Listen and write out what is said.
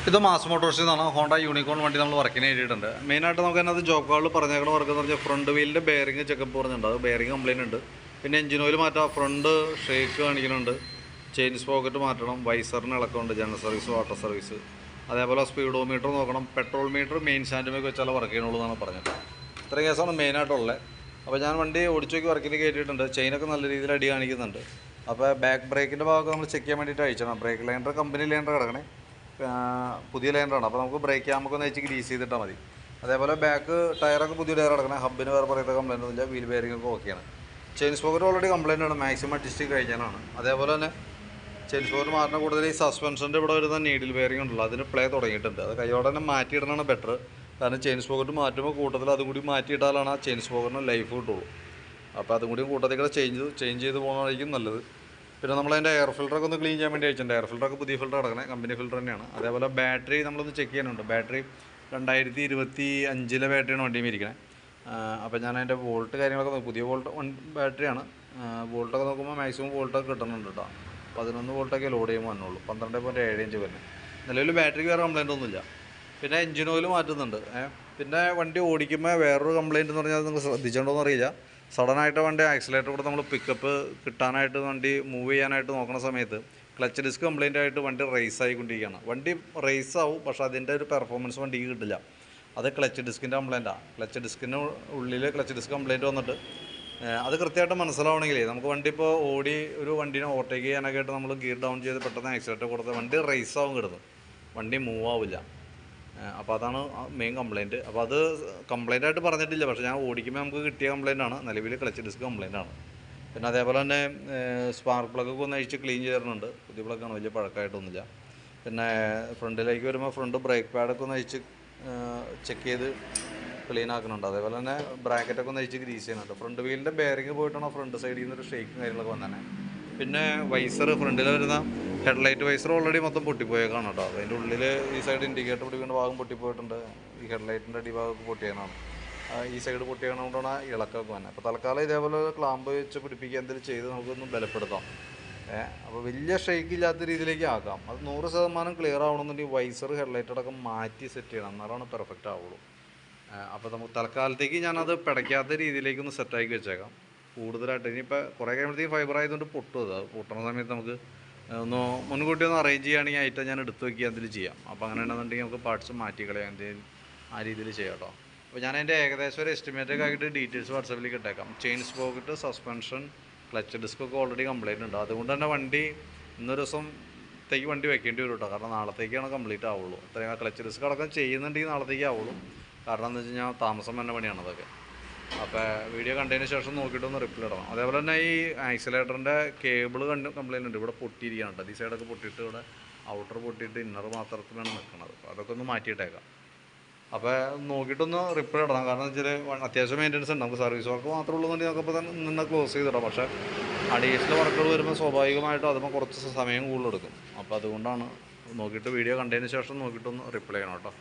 ഇത് മാസ് മോട്ടോഴ്സിൽ നിന്നാണ് Honda unicorn വണ്ടി നമ്മൾ വർക്കിന് വേണ്ടിയിട്ടുണ്ട്. മെയിനായിട്ട് നമുക്ക് തന്നെ അത് ജോബ് കാർഡിൽ പറഞ്ഞേക്കുന്ന വർക്ക് എന്ന് പറഞ്ഞാൽ ഫ്രണ്ട് വീലിൻ്റെ ബെയറിംഗ് ചെക്കപ്പ് പറഞ്ഞിട്ടുണ്ട്. അത് ബെയറിംഗ് കംപ്ലയിൻ്റ് ഉണ്ട്. പിന്നെ എഞ്ചിൻ ഓയിൽ മാറ്റാം, ഫ്രണ്ട് ഷേക്ക് കാണിക്കുന്നുണ്ട്, ചെയിൻ സ്പോക്കറ്റ് മാറ്റണം, വൈസറിന് ഇളക്കമുണ്ട്, ജനറൽ സർവീസ്, വാട്ടർ സർവീസ്, അതേപോലെ സ്പീഡോമീറ്റർ നോക്കണം, പെട്രോൾ മീറ്റർ മെയിൻ സ്റ്റാൻഡുമൊക്കെ വെച്ചാൽ വർക്ക് ചെയ്യണുള്ളൂ എന്നാണ് പറഞ്ഞത്. ഇത്രയും കേസാണ് മെയിനായിട്ടുള്ളത്. അപ്പോൾ ഞാൻ വണ്ടി ഓടിച്ചു നോക്കി വർക്കിന് കയറ്റിയിട്ടുണ്ട്. ചെയിനൊക്കെ നല്ല രീതിയിൽ അടി കാണിക്കുന്നുണ്ട്. അപ്പോൾ ബാക്ക് ബ്രേക്കിൻ്റെ ഭാഗം നമ്മൾ ചെക്ക് ചെയ്യാൻ വേണ്ടിയിട്ട് അയച്ചതാണ്. ബ്രേക്ക് ലൈനർ കമ്പനി ലൈനർ കിടക്കണേ, പുതിയ ലൈനറാണ്. അപ്പോൾ നമുക്ക് ബ്രേക്ക് ക്യാമൊക്കെ ഒന്ന് വെച്ച് ഗ്രീസ് ചെയ്തിട്ടാൽ മതി. അതേപോലെ ബാക്ക് ടയറൊക്കെ പുതിയ ടയർ കിടക്കണേ, ഹബിന് വേറെ പറയുന്ന കംപ്ലയിൻ്റ് ഒന്നുമില്ല, വീൽ ബെയറിംഗൊക്കെ ഓക്കെയാണ്. ചെയിൻ സ്പോക്കറ്റ് ഓൾറെഡി കംപ്ലയിൻ്റ് ആണ്, മാക്സിമം അഡ്ജസ്റ്റ് കഴിഞ്ഞാലാണ്. അതേപോലെ തന്നെ ചെയിൻ സ്പോക്കറ്റ് മാറുന്ന കൂടുതൽ ഈ സസ്പെൻഷൻ്റെ ഇവിടെ വരുന്ന നീഡിൽ ബെയറിംഗ് ഉണ്ടല്ലോ, അതിന് പ്ലേ തുടങ്ങിയിട്ടുണ്ട്. അത് കൈയോടെ തന്നെ മാറ്റിയിടണമാണ് ബെറ്റർ. കാരണം ചെയിൻ സ്പോക്കറ്റ് മാറ്റുമ്പോൾ കൂട്ടത്തിൽ അതും കൂടി മാറ്റിയിട്ടാലാണ് ആ ചെയിൻ സ്പോക്കറ്റിന് ലൈഫ് കിട്ടുള്ളൂ. അപ്പോൾ അതും കൂടി കൂട്ടത്തിൽ കൂടെ ചേഞ്ച് ചെയ്ത് പോകുന്നതായിരിക്കും നല്ലത്. പിന്നെ നമ്മളതിൻ്റെ എയർ ഫിൽറ്ററൊക്കെ ഒന്ന് ക്ലീൻ ചെയ്യാൻ വേണ്ടി അയച്ചിട്ടുണ്ട്. എയർ ഫിൽറ്ററൊക്കെ പുതിയ ഫിൽറ്റർ കിടക്കണേ, കമ്പനി ഫിൽറ്റർ തന്നെയാണ്. അതേപോലെ ബാറ്ററി നമ്മളൊന്ന് ചെക്ക് ചെയ്യാനുണ്ട്. ബാറ്ററി 2025 ബാറ്ററിയാണ് വണ്ടിയിൽ ഇരിക്കണേ. അപ്പോൾ ഞാൻ അതിൻ്റെ വോൾട്ട് കാര്യങ്ങളൊക്കെ നോക്കും. പുതിയ ബാറ്ററിയാണ്. വോൾട്ടൊക്കെ നോക്കുമ്പോൾ മാക്സിമം വോൾട്ടൊക്കെ കിട്ടുന്നുണ്ട് കേട്ടോ. 11 വോൾട്ടൊക്കെ ലോഡ് ചെയ്യുമ്പോൾ വന്നുള്ളൂ. 12.75 വരുന്നത്. നിലവിൽ ബാറ്ററിക്ക് വേറെ കംപ്ലയിൻ്റ് ഒന്നുമില്ല. പിന്നെ എഞ്ചിൻ ഓയിൽ മാറ്റുന്നുണ്ട്. പിന്നെ വണ്ടി ഓടിക്കുമ്പോൾ വേറൊരു കംപ്ലയിൻ്റ് എന്ന് പറഞ്ഞാൽ നിങ്ങൾ ശ്രദ്ധിച്ചിട്ടുണ്ടോയെന്ന് അറിയില്ല. സഡനായിട്ട് വണ്ടി ആക്സിലേറ്റർ കൂടെ നമ്മൾ പിക്കപ്പ് കിട്ടാനായിട്ട് വണ്ടി മൂവ് ചെയ്യാനായിട്ട് നോക്കുന്ന സമയത്ത് ക്ലച്ച് ഡിസ്ക് കംപ്ലയിൻ്റ് ആയിട്ട് വണ്ടി റേസ് ആയിക്കൊണ്ടിരിക്കുകയാണ്. വണ്ടി റേസ് ആവും, പക്ഷേ അതിൻ്റെ ഒരു പെർഫോമൻസ് വണ്ടിക്ക് കിട്ടില്ല. അത് ക്ലച്ച് ഡിസ്കിൻ്റെ കംപ്ലയിൻറ്റാണ്. ക്ലച്ച് ഡിസ്കിൻ്റെ ഉള്ളിൽ ക്ലച്ച് ഡിസ്ക് കംപ്ലയിൻറ്റ് വന്നിട്ട് അത് കൃത്യമായിട്ട് മനസ്സിലാവണമെങ്കിൽ നമുക്ക് വണ്ടി ഇപ്പോൾ ഓടി ഒരു വണ്ടീനെ ഓവർടേക്ക് ചെയ്യാനൊക്കെ ആയിട്ട് നമ്മൾ ഗിയർ ഡൗൺ ചെയ്ത് പെട്ടെന്ന് ആക്സിലേറ്റർ കൊടുത്ത് വണ്ടി റേസ് ആവും കിടന്നു, വണ്ടി മൂവ് ആവില്ല. അപ്പോൾ അതാണ് മെയിൻ കംപ്ലയിൻറ്റ്. അപ്പോൾ അത് കംപ്ലയിൻ്റ് ആയിട്ട് പറഞ്ഞിട്ടില്ല, പക്ഷേ ഞാൻ ഓടിക്കുമ്പോൾ നമുക്ക് കിട്ടിയ കംപ്ലയിൻ്റാണ്. നിലവിൽ ക്ലച്ച് ഡിസ്ക് കംപ്ലയിൻ്റാണ്. പിന്നെ അതേപോലെ തന്നെ സ്പാർക്ക് പ്ലഗൊക്കെ ഒന്ന് അഴിച്ച് ക്ലീൻ ചെയ്തിട്ടുണ്ട്. പുതിയ പ്ലഗാണ്, വലിയ പഴക്കമായിട്ടൊന്നുമില്ല. പിന്നെ ഫ്രണ്ടിലേക്ക് വരുമ്പോൾ ഫ്രണ്ട് ബ്രേക്ക് പാഡൊക്കെ ഒന്ന് അഴിച്ച് ചെക്ക് ചെയ്ത് ക്ലീൻ ആക്കുന്നുണ്ട്. അതേപോലെ തന്നെ ബ്രാക്കറ്റൊക്കെ ഒന്ന് അഴിച്ച് ഗ്രീസ് ചെയ്യുന്നുണ്ട്. ഫ്രണ്ട് വീലിൻ്റെ ബെയറിംഗ് പോയിട്ടാണ് ഫ്രണ്ട് സൈഡിൽ നിന്നൊരു ഷേക്കും കാര്യങ്ങളൊക്കെ വന്നേ. പിന്നെ വൈസർ, ഫ്രണ്ടിൽ വരുന്ന ഹെഡ്ലൈറ്റ് വൈസർ ഓൾറെഡി മൊത്തം പൊട്ടിപ്പോയേക്കാണ് കേട്ടോ. അതിൻ്റെ ഉള്ളിൽ ഈ സൈഡ് ഇൻഡിക്കേറ്റർ പിടിക്കേണ്ട ഭാഗം പൊട്ടിപ്പോയിട്ടുണ്ട്. ഈ ഹെഡ്ലൈറ്റിൻ്റെ അടിഭാഗമൊക്കെ പൊട്ടിയതാണ്. ഈ സൈഡ് പൊട്ടിയതുകൊണ്ടാണ് ഇളക്കമൊക്കെ വന്നത്. അപ്പോൾ തൽക്കാലം ഇതേപോലെ ക്ലാമ്പ് വെച്ച് പിടിപ്പിക്കുക എന്തെങ്കിലും ചെയ്ത് നമുക്കൊന്ന് ബലപ്പെടുത്താം. അപ്പോൾ വലിയ ഷെയ്ക്ക് ഇല്ലാത്ത രീതിയിലേക്ക് ആക്കാം. അത് 100% ക്ലിയർ ആവണമെന്നുണ്ടെങ്കിൽ വൈസർ ഹെഡ്ലൈറ്റ് അടക്കം മാറ്റി സെറ്റ് ചെയ്യണം, എന്നാലാണ് പെർഫെക്റ്റ് ആവുള്ളൂ. അപ്പോൾ നമുക്ക് തൽക്കാലത്തേക്ക് ഞാനത് പിടയ്ക്കാത്ത രീതിയിലേക്കൊന്ന് സെറ്റാക്കി വെച്ചേക്കാം. കൂടുതലായിട്ട് ഇനിയിപ്പോൾ കുറേ കഴിയുമ്പോഴത്തേക്ക് ഫൈബർ ആയതുകൊണ്ട് പൊട്ടും. അത് പൊട്ടുന്ന സമയത്ത് നമുക്ക് ഒന്ന് മുൻകൂട്ടി ഒന്ന് അറേഞ്ച് ചെയ്യുകയാണെങ്കിൽ ഐറ്റം ഞാൻ എടുത്ത് വയ്ക്കുക എന്തെങ്കിലും ചെയ്യാം. അപ്പോൾ അങ്ങനെ ഉണ്ടെന്നുണ്ടെങ്കിൽ നമുക്ക് പാർട്സ് മാറ്റി കളയാം, എന്തെങ്കിലും ആ രീതിയിൽ ചെയ്യാം കേട്ടോ. അപ്പോൾ ഞാൻ അതിൻ്റെ ഏകദേശം ഒരു എസ്റ്റിമേറ്റൊക്കെ ആക്കിയിട്ട് ഡീറ്റെയിൽസ് വാട്സാപ്പിലേക്ക് ഇട്ടേക്കാം. ചെയിൻ സ്പോക്കറ്റ്, സസ്പെൻഷൻ, ക്ലച്ച് ഡിസ്കൊക്കെ ഓൾറെഡി കംപ്ലയിൻ്റ് ഉണ്ട്. അതുകൊണ്ട് തന്നെ വണ്ടി ഇന്നൊരു ദിവസത്തേക്ക് വണ്ടി വെക്കേണ്ടി വരും കേട്ടോ. കാരണം നാളത്തേക്കാണ് കംപ്ലീറ്റ് ആവുള്ളൂ. അത്രയും ക്ലച്ച് ഡിസ്ക് അടക്കം ചെയ്യുന്നുണ്ടെങ്കിൽ നാളത്തേക്ക് ആവുള്ളൂ. കാരണം എന്താ വെച്ച് കഴിഞ്ഞാൽ താമസം തന്നെ പണിയാണ് അതൊക്കെ. അപ്പോൾ വീഡിയോ കണ്ടതിന് ശേഷം നോക്കിയിട്ടൊന്ന് റിപ്ലൈ ഇടണം. അതേപോലെ തന്നെ ഈ ആക്സിലേറ്ററിൻ്റെ കേബിൾ കംപ്ലയിൻ്റ് ഉണ്ട്. ഇവിടെ പൊട്ടിയിരിക്കുകയാണ് കേട്ടോ. ഈ സൈഡൊക്കെ പൊട്ടിയിട്ട് ഇവിടെ ഔട്ടർ പൊട്ടിയിട്ട് ഇന്നർ മാത്രത്തിലാണ് നിൽക്കുന്നത്. അപ്പോൾ അതൊക്കെ ഒന്ന് മാറ്റിയിട്ടേക്കാം. അപ്പോൾ നോക്കിയിട്ടൊന്ന് റിപ്ലൈ ഇടണം. കാരണം എന്ന് വെച്ചാൽ അത്യാവശ്യം മെയിൻ്റനൻസ് ഉണ്ട്. നമുക്ക് സർവീസ് വർക്ക് മാത്രമേ ഉള്ളൂന്നുണ്ടെങ്കിൽ നമുക്ക് ഇപ്പോൾ തന്നെ നിന്ന് ക്ലോസ് ചെയ്തിടാം. പക്ഷേ അഡീഷണൽ വർക്കുകൾ വരുമ്പോൾ സ്വാഭാവികമായിട്ടും അതിപ്പോൾ കുറച്ച് സമയം കൂടുതലെടുക്കും. അപ്പോൾ അതുകൊണ്ടാണ് നോക്കിയിട്ട് വീഡിയോ കണ്ടതിന് ശേഷം നോക്കിയിട്ടൊന്ന് റിപ്ലൈ ചെയ്യണം കേട്ടോ.